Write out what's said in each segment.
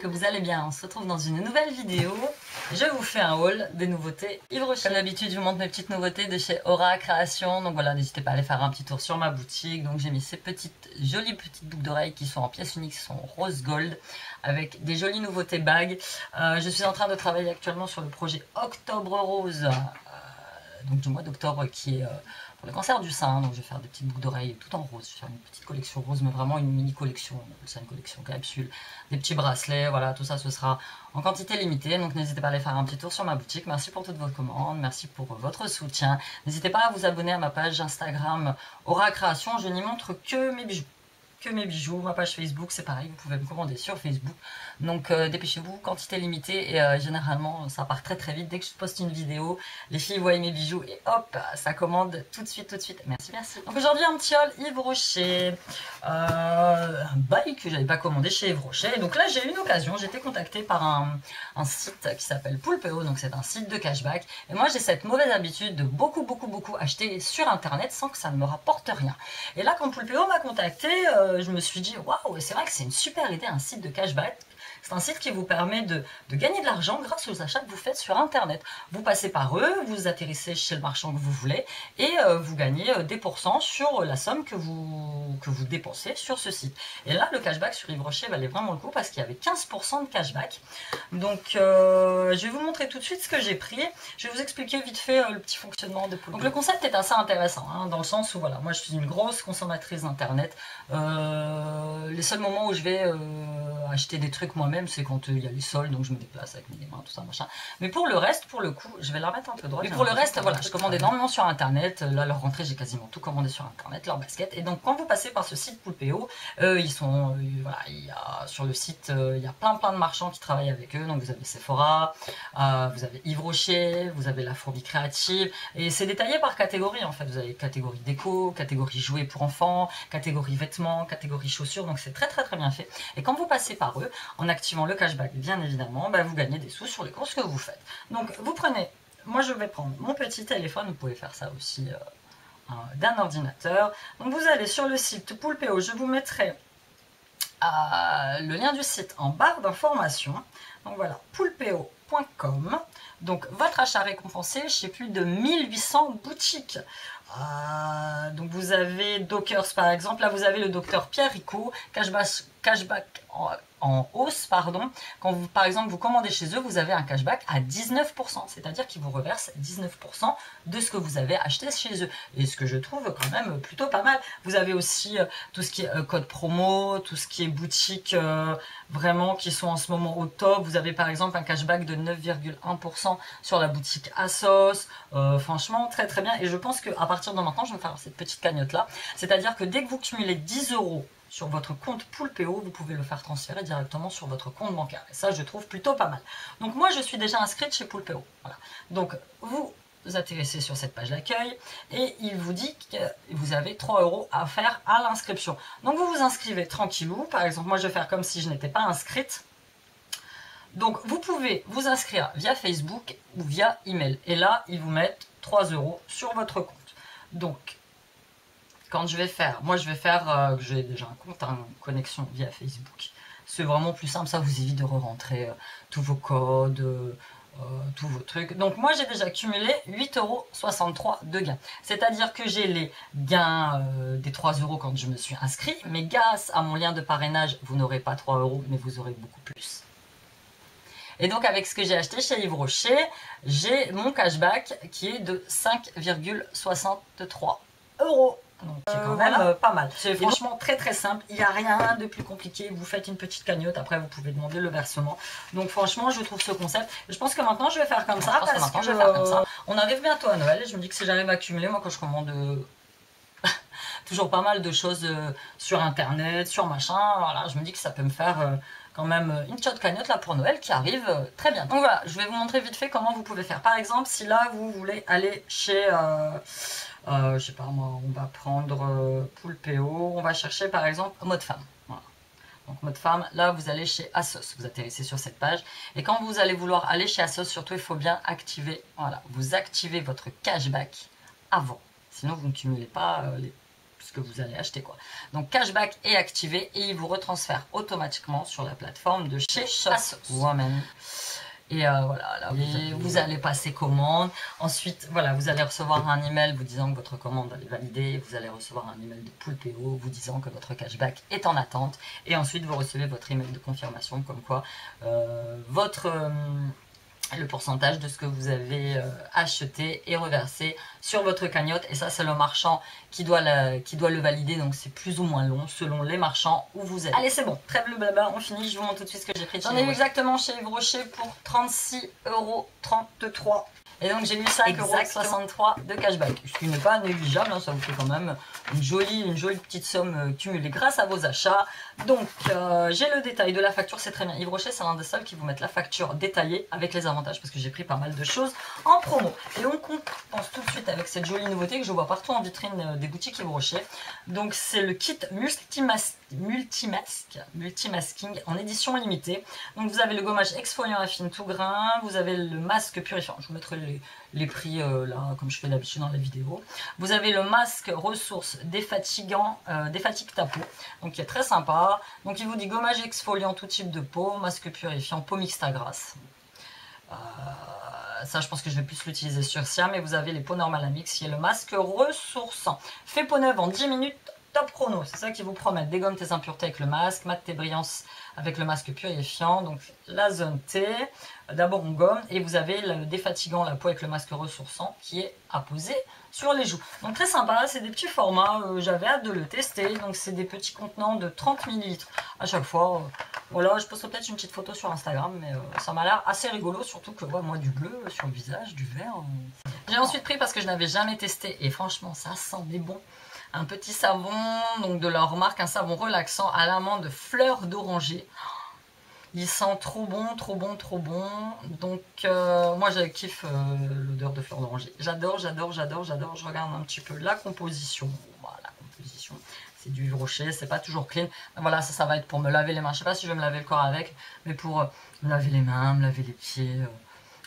que vous allez bien. On se retrouve dans une nouvelle vidéo. Je vous fais un haul des nouveautés Yves Rocher. Comme d'habitude, je vous montre mes petites nouveautés de chez Aura Création. Donc voilà, n'hésitez pas à aller faire un petit tour sur ma boutique. Donc j'ai mis ces jolies petites boucles d'oreilles qui sont en pièces uniques, qui sont rose gold, avec des jolies nouveautés bagues. Je suis en train de travailler actuellement sur le projet Octobre Rose, donc du mois d'octobre, qui est pour le cancer du sein. Donc je vais faire des petites boucles d'oreilles tout en rose. Je vais faire une petite collection rose, mais vraiment une mini collection. On appelle ça une collection capsule. Des petits bracelets, voilà, tout ça ce sera en quantité limitée. Donc n'hésitez pas à aller faire un petit tour sur ma boutique. Merci pour toutes vos commandes, merci pour votre soutien. N'hésitez pas à vous abonner à ma page Instagram Aura Création. Je n'y montre que mes bijoux. Ma page Facebook c'est pareil, vous pouvez me commander sur Facebook, donc dépêchez-vous, quantité limitée, et généralement ça part très vite. Dès que je poste une vidéo, les filles voient mes bijoux et hop, ça commande tout de suite, merci. Donc aujourd'hui un petit haul Yves Rocher, un bail que j'avais pas commandé chez Yves Rocher. Donc là j'ai eu une occasion, j'ai été contactée par un site qui s'appelle Poulpeo, donc c'est un site de cashback, et moi j'ai cette mauvaise habitude de beaucoup acheter sur internet sans que ça ne me rapporte rien. Et là quand Poulpeo m'a contacté, je me suis dit waouh, c'est vrai que c'est une super idée, un site de cashback. C'est un site qui vous permet de gagner de l'argent grâce aux achats que vous faites sur internet. Vous passez par eux, vous atterrissez chez le marchand que vous voulez et vous gagnez des pourcents sur la somme que vous dépensez sur ce site. Et là le cashback sur Yves Rocher valait vraiment le coup parce qu'il y avait 15% de cashback. Donc je vais vous montrer tout de suite ce que j'ai pris. Je vais vous expliquer vite fait le petit fonctionnement de Poulpeo. Donc le concept est assez intéressant, hein, dans le sens où voilà, moi je suis une grosse consommatrice d'internet. Les seuls moments où je vais acheter des trucs moi-même, c'est quand il y a les soldes, donc je me déplace avec mes mains, tout ça, machin. Mais pour le reste, pour le coup, je vais la remettre un peu droite. Mais pour le reste, voilà, je commande énormément sur internet. Là, leur rentrée, j'ai quasiment tout commandé sur internet, leur basket. Et donc, quand vous passez par ce site Poulpeo, ils sont, voilà, sur le site, il y a plein de marchands qui travaillent avec eux. Donc, vous avez Sephora, vous avez Yves Rocher, vous avez la Fourbi Créative. Et c'est détaillé par catégorie, en fait. Vous avez catégorie déco, catégorie jouets pour enfants, catégorie vêtements, catégorie chaussures. Donc, c'est très bien fait. Et quand vous passez par eux, en activant le cashback, bien évidemment, bah, vous gagnez des sous sur les courses que vous faites. Donc vous prenez, moi je vais prendre mon petit téléphone, vous pouvez faire ça aussi d'un ordinateur. Donc vous allez sur le site Poulpeo, je vous mettrai le lien du site en barre d'information. Donc voilà, poulpeo.com. Donc votre achat récompensé chez plus de 1800 boutiques. Donc vous avez Dockers par exemple, là vous avez le docteur Pierre Ricot, cashback en hausse, pardon. Quand vous, par exemple, vous commandez chez eux, vous avez un cashback à 19%, c'est-à-dire qu'ils vous reversent 19% de ce que vous avez acheté chez eux. Et ce que je trouve quand même plutôt pas mal. Vous avez aussi tout ce qui est code promo, tout ce qui est boutique vraiment qui sont en ce moment au top. Vous avez par exemple un cashback de 9,1% sur la boutique Asos. Franchement, très bien. Et je pense qu'à partir de maintenant, je vais faire cette petite cagnotte-là. C'est-à-dire que dès que vous cumulez 10 € sur votre compte Poulpeo, vous pouvez le faire transférer directement sur votre compte bancaire. Et ça, je trouve plutôt pas mal. Donc moi, je suis déjà inscrite chez Poulpeo. Voilà. Donc vous atterrissez sur cette page d'accueil et il vous dit que vous avez 3 € à faire à l'inscription. Donc vous vous inscrivez tranquillou. Par exemple, moi, je vais faire comme si je n'étais pas inscrite. Donc vous pouvez vous inscrire via Facebook ou via email. Et là, ils vous mettent 3 € sur votre compte. Donc quand je vais faire, moi je vais faire, j'ai déjà un compte, une connexion via Facebook. C'est vraiment plus simple, ça vous évite de re-rentrer tous vos codes, tous vos trucs. Donc moi j'ai déjà cumulé 8,63 € de gains. C'est-à-dire que j'ai les gains des 3 € quand je me suis inscrit, mais grâce à mon lien de parrainage, vous n'aurez pas 3 €, mais vous aurez beaucoup plus. Et donc avec ce que j'ai acheté chez Yves Rocher, j'ai mon cashback qui est de 5,63 €. Donc c'est quand même pas mal. C'est franchement très simple, il n'y a rien de plus compliqué. Vous faites une petite cagnotte, après vous pouvez demander le versement. Donc franchement, je trouve ce concept. Je pense que maintenant je vais faire comme ça. On arrive bientôt à Noël et je me dis que si j'arrive à accumuler, moi quand je commande toujours pas mal de choses sur internet, sur machin, voilà, je me dis que ça peut me faire quand même une shot cagnotte là pour Noël qui arrive très bien. Donc voilà, je vais vous montrer vite fait comment vous pouvez faire. Par exemple, si là vous voulez aller chez je sais pas moi, on va prendre Poulpeo, on va chercher par exemple mode femme. Voilà. Donc mode femme, là vous allez chez Asos, vous atterrissez sur cette page. Et quand vous allez vouloir aller chez Asos, surtout il faut bien activer, voilà, vous activez votre cashback avant. Sinon vous ne cumulez pas ce que vous allez acheter, quoi. Donc cashback est activé et il vous retransfère automatiquement sur la plateforme de chez Shopwoman. Et voilà, là, vous allez passer commande. Ensuite, voilà, vous allez recevoir un email vous disant que votre commande est validée. Vous allez recevoir un email de Poulpeo vous disant que votre cashback est en attente. Et ensuite, vous recevez votre email de confirmation comme quoi le pourcentage de ce que vous avez acheté est reversé sur votre cagnotte. Et ça, c'est le marchand qui doit le valider. Donc, c'est plus ou moins long selon les marchands où vous êtes. Allez, c'est bon. Trêve le blabla, on finit. Je vous montre tout de suite ce que j'ai pris. J'en ai eu exactement chez Yves Rocher pour 36,33 €. Et donc j'ai mis 5,63 € de cashback, ce qui n'est pas négligeable, hein, ça vous fait quand même une jolie petite somme cumulée grâce à vos achats. Donc j'ai le détail de la facture, c'est très bien. Yves Rocher, c'est l'un des seuls qui vous mettent la facture détaillée avec les avantages, parce que j'ai pris pas mal de choses en promo. Et on commence tout de suite avec cette jolie nouveauté que je vois partout en vitrine des boutiques Yves Rocher. Donc c'est le kit multimasking en édition limitée. Donc vous avez le gommage exfoliant à fine tout grain, vous avez le masque purifiant, je vous mettrai les prix là comme je fais d'habitude dans la vidéo. Vous avez le masque ressource défatigant, défatigue ta peau, donc qui est très sympa. Donc il vous dit gommage exfoliant tout type de peau, masque purifiant, peau mixte à grasse. Ça je pense que je vais plus l'utiliser sur Siam. Mais vous avez les peaux normales à mix, qui est le masque ressourçant, fait peau neuve en 10 minutes. Top chrono, c'est ça qui vous promet. Dégomme tes impuretés avec le masque, mate tes brillances avec le masque purifiant. Donc la zone T, d'abord on gomme et vous avez le défatigant la peau avec le masque ressourçant qui est à poser sur les joues. Donc très sympa, c'est des petits formats, j'avais hâte de le tester. Donc c'est des petits contenants de 30 ml à chaque fois. Voilà, je posterai peut-être une petite photo sur Instagram, mais ça m'a l'air assez rigolo, surtout que moi du bleu sur le visage, du vert. J'ai ensuite pris parce que je n'avais jamais testé et franchement ça sent des bons. Un petit savon, donc de leur marque, un savon relaxant à l'amande fleur d'oranger. Il sent trop bon, trop bon, trop bon. Donc moi je kiffe l'odeur de fleur d'oranger. J'adore, j'adore, j'adore, j'adore. Je regarde un petit peu la composition. Voilà, la composition. C'est du Yves Rocher, c'est pas toujours clean. Mais voilà, ça va être pour me laver les mains. Je sais pas si je vais me laver le corps avec, mais pour me laver les mains, me laver les pieds.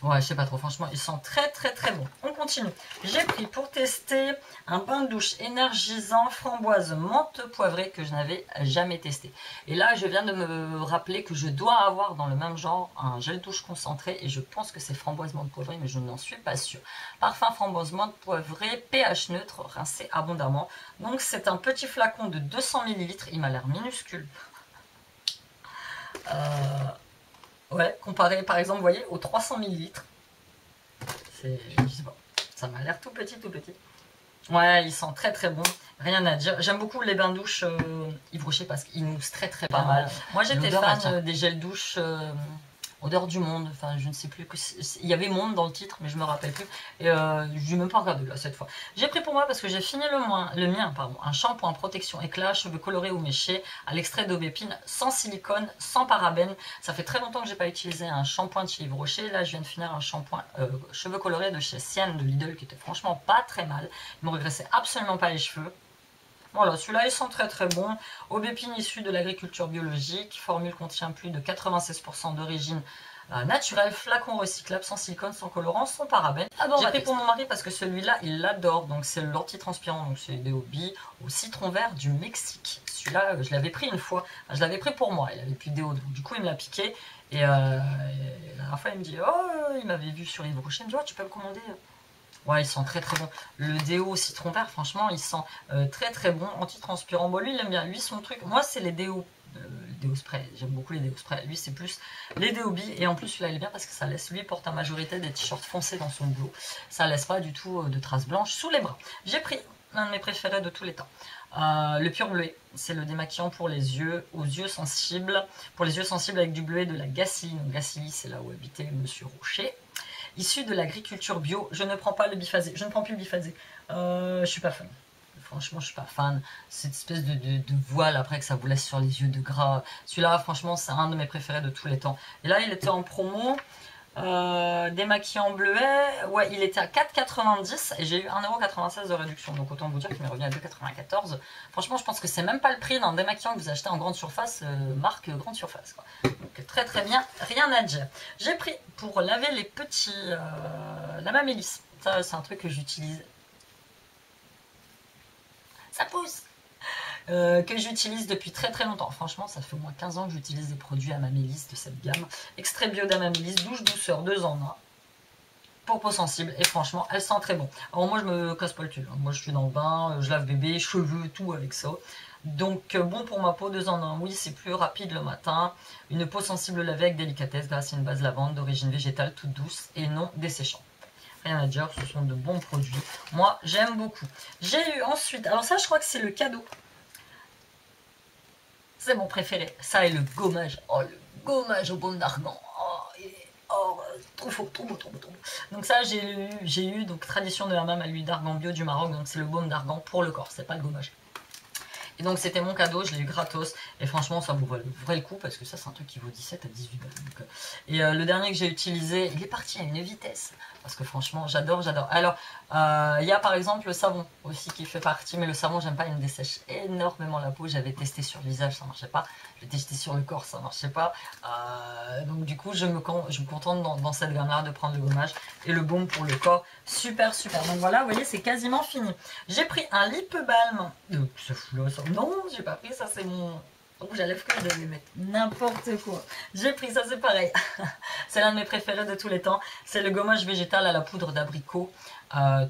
Ouais, je sais pas trop, franchement, ils sont très très très bons. On continue. J'ai pris pour tester un bain de douche énergisant framboise menthe poivrée que je n'avais jamais testé. Et là, je viens de me rappeler que je dois avoir dans le même genre un gel douche concentré et je pense que c'est framboise menthe poivrée, mais je n'en suis pas sûre. Parfum framboise menthe poivrée, pH neutre, rincé abondamment. Donc c'est un petit flacon de 200 ml, il m'a l'air minuscule. Ouais, comparé par exemple, vous voyez, aux 300 ml. C'est, je sais pas, ça m'a l'air tout petit, tout petit. Ouais, ils sont très très bons, rien à dire. J'aime beaucoup les bains douche Yves Rocher parce qu'ils moussent très très pas mal. Moi j'étais fan des gels douche odeur du monde, enfin je ne sais plus, il y avait monde dans le titre mais je me rappelle plus. Et je n'ai même pas regardé là cette fois. J'ai pris pour moi parce que j'ai fini le mien, un shampoing protection éclat, cheveux colorés ou méchés, à l'extrait d'aubépine, sans silicone, sans parabènes. Ça fait très longtemps que j'ai pas utilisé un shampoing de chez Yves Rocher. Là je viens de finir un shampoing cheveux colorés de chez Sian de Lidl qui était franchement pas très mal. Il me regressait absolument pas les cheveux. Voilà, celui-là, ils sont très très bons. Aubépine issue de l'agriculture biologique. Formule contient plus de 96% d'origine naturelle. Flacon recyclable, sans silicone, sans colorant, sans parabènes. Ah bon, j'ai pris pour mon mari parce que celui-là, il l'adore. Donc c'est l'antitranspirant. Donc c'est Deobi au citron vert du Mexique. Celui-là, je l'avais pris une fois. Je l'avais pris pour moi. Il avait plus de déo. Donc du coup, il me l'a piqué. Et la dernière fois, il me dit, oh, il m'avait vu sur Yves Rocher. Il me dit, oh, tu peux me commander. Ouais, ils sont très très bons. Le déo citron vert, franchement, ils sont très très bons. Antitranspirant. Bon, lui, il aime bien. Lui, son truc, moi, c'est les déos. Déo spray. J'aime beaucoup les déo spray. Lui, c'est plus les déo bi. Et en plus, celui-là, il est bien parce que ça laisse, lui, porte en majorité des t-shirts foncés dans son boulot. Ça laisse pas du tout de traces blanches sous les bras. J'ai pris l'un de mes préférés de tous les temps. Le pur bleuet, c'est le démaquillant pour les yeux, aux yeux sensibles. Pour les yeux sensibles avec du bleuet de la Gacilly. Donc, Gacilly, c'est là où habitait Monsieur Rocher. Issu de l'agriculture bio, je ne prends pas le biphasé, je ne prends plus le biphasé, je suis pas fan. Franchement, je suis pas fan. Cette espèce de voile après que ça vous laisse sur les yeux de gras. Celui-là, franchement, c'est un de mes préférés de tous les temps. Et là, il était en promo. Démaquillant bleuet, ouais, il était à 4,90 et j'ai eu 1,96 € de réduction. Donc autant vous dire qu'il m'est revenu à 2,94. Franchement, je pense que c'est même pas le prix d'un démaquillant que vous achetez en grande surface, marque grande surface, quoi. Donc très très bien, rien à dire. J'ai pris pour laver les petits, la Mamélisse. Ça, c'est un truc que j'utilise. Ça pousse. que j'utilise depuis très très longtemps. Franchement, ça fait au moins 15 ans que j'utilise des produits Amamélis de cette gamme. Extrait bio d'Amamélis, douche douceur, 2 en 1. Pour peau sensible, et franchement, elle sent très bon. Alors moi, je me casse pas le cul. Moi, je suis dans le bain, je lave bébé, cheveux, tout avec ça. Donc bon pour ma peau, 2 en 1. Oui, c'est plus rapide le matin. Une peau sensible lavée avec délicatesse grâce à une base lavande d'origine végétale toute douce et non desséchante. Rien à dire, ce sont de bons produits. Moi, j'aime beaucoup. J'ai eu ensuite, alors ça, je crois que c'est le cadeau. C'est mon préféré. Ça et le gommage. Oh, le gommage au baume d'argan. Oh, trop faux, trop beau, trop beau, trop beau. Donc ça, j'ai eu donc tradition de hammam à l'huile d'argan bio du Maroc. Donc c'est le baume d'argan pour le corps, c'est pas le gommage. Et donc c'était mon cadeau, je l'ai eu gratos. Et franchement, ça vaut le coup parce que ça, c'est un truc qui vaut 17 à 18 balles. Donc, et le dernier que j'ai utilisé, il est parti à une vitesse. Parce que franchement, j'adore, j'adore. Alors, il y a par exemple le savon aussi qui fait partie. Mais le savon, j'aime pas, il me dessèche énormément la peau. J'avais testé sur le visage, ça marchait pas. J'ai testé sur le corps, ça marchait pas. Donc du coup, je me contente dans cette gamme-là de prendre le gommage et le baume pour le corps. Super, super. Donc voilà, vous voyez, c'est quasiment fini. J'ai pris un lip balm. Ça fout là, ça. Non, j'ai pas pris, ça c'est mon rouge à lèvres que je devais mettre. N'importe quoi. J'ai pris ça, c'est pareil. C'est l'un de mes préférés de tous les temps. C'est le gommage végétal à la poudre d'abricot.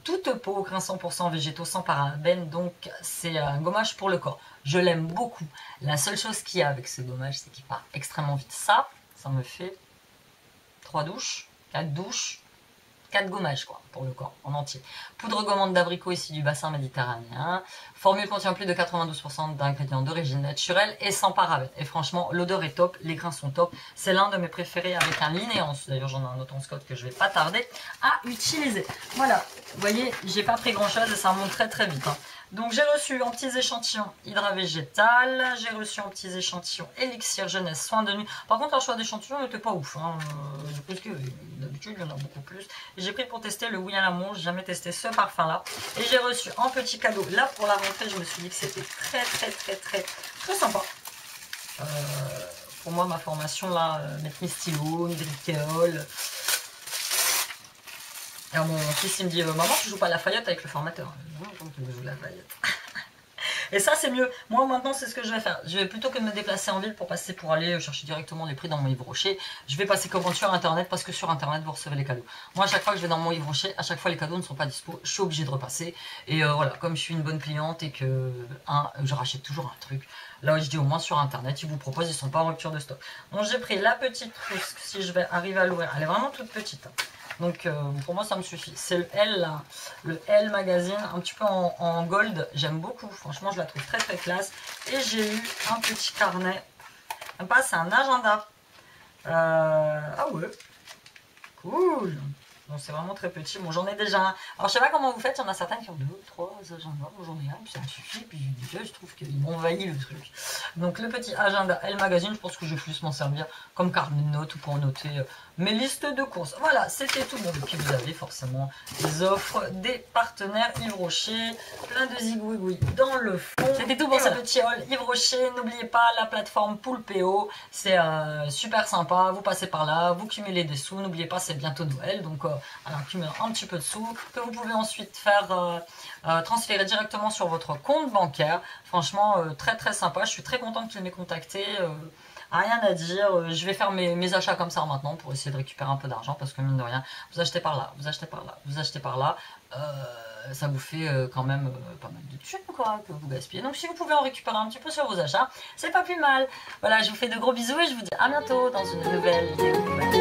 Toute peau, grain 100% végétaux, sans parabènes. Donc c'est un gommage pour le corps. Je l'aime beaucoup. La seule chose qu'il y a avec ce gommage, c'est qu'il part extrêmement vite. Ça me fait 3 douches, 4 douches. 4 gommages quoi, pour le corps en entier. Poudre gommante d'abricot ici du bassin méditerranéen. Formule contient plus de 92% d'ingrédients d'origine naturelle et sans parabènes. Et franchement, l'odeur est top, les grains sont top. C'est l'un de mes préférés avec un linéance. D'ailleurs, j'en ai un autre en Scott que je vais pas tarder à utiliser. Voilà, vous voyez, j'ai pas pris grand chose et ça monte très très vite. Hein. Donc j'ai reçu en petits échantillons hydra végétal, j'ai reçu en petits échantillons élixir jeunesse soin de nuit. Par contre, le choix d'échantillons n'était pas ouf, hein. Parce que d'habitude il y en a beaucoup plus. J'ai pris pour tester le oui à l'amour, j'ai jamais testé ce parfum là. Et j'ai reçu en petit cadeau, là pour la rentrée, je me suis dit que c'était très sympa. Pour moi, ma formation là, mettre mes stylos, mes briqueoles. Alors mon fils il me dit maman tu joues pas à la Lafayette avec le formateur. Non, je joue la Lafayette. Et ça c'est mieux. Moi maintenant c'est ce que je vais faire. Je vais plutôt que de me déplacer en ville pour aller chercher directement les prix dans mon Yves Rocher. Je vais passer commande sur internet parce que sur internet vous recevez les cadeaux. Moi à chaque fois que je vais dans mon Yves Rocher, à chaque fois les cadeaux ne sont pas dispo. Je suis obligée de repasser. Et voilà, comme je suis une bonne cliente et que je rachète toujours un truc. Là je dis au moins sur internet, ils vous proposent, ils sont pas en rupture de stock. Donc j'ai pris la petite trousse, si je vais arriver à l'ouvrir. Elle est vraiment toute petite. Hein. Donc pour moi ça me suffit. C'est le L là, le L magazine, un petit peu en gold. J'aime beaucoup, franchement je la trouve très classe. Et j'ai eu un petit carnet. Même pas, c'est un agenda. Ah ouais, cool. Bon, c'est vraiment très petit. Bon, j'en ai déjà un. Alors, je sais pas comment vous faites. Il y en a certains qui ont 2, 3 agendas. J'en ai un, puis ça me suffit. Puis déjà, je trouve qu'il m'envahit le truc. Donc, le petit agenda L Magazine, je pense que je vais plus m'en servir comme carnet de notes ou pour noter mes listes de courses. Voilà, c'était tout. Bon, et puis vous avez forcément les offres des partenaires Yves Rocher. Plein de zigouigouis dans le fond. C'était tout pour ce petit haul Yves Rocher. N'oubliez pas la plateforme Poulpeo. C'est super sympa. Vous passez par là, vous cumulez des sous. N'oubliez pas, c'est bientôt Noël. Donc, alors, cumuler un petit peu de sous que vous pouvez ensuite faire transférer directement sur votre compte bancaire. Franchement, très sympa. Je suis très contente qu'il m'ait contacté. Rien à dire. Je vais faire mes achats comme ça maintenant pour essayer de récupérer un peu d'argent parce que mine de rien, vous achetez par là, vous achetez par là, vous achetez par là. Ça vous fait quand même pas mal de thunes quoi, que vous gaspillez. Donc si vous pouvez en récupérer un petit peu sur vos achats, c'est pas plus mal. Voilà, je vous fais de gros bisous et je vous dis à bientôt dans une nouvelle vidéo.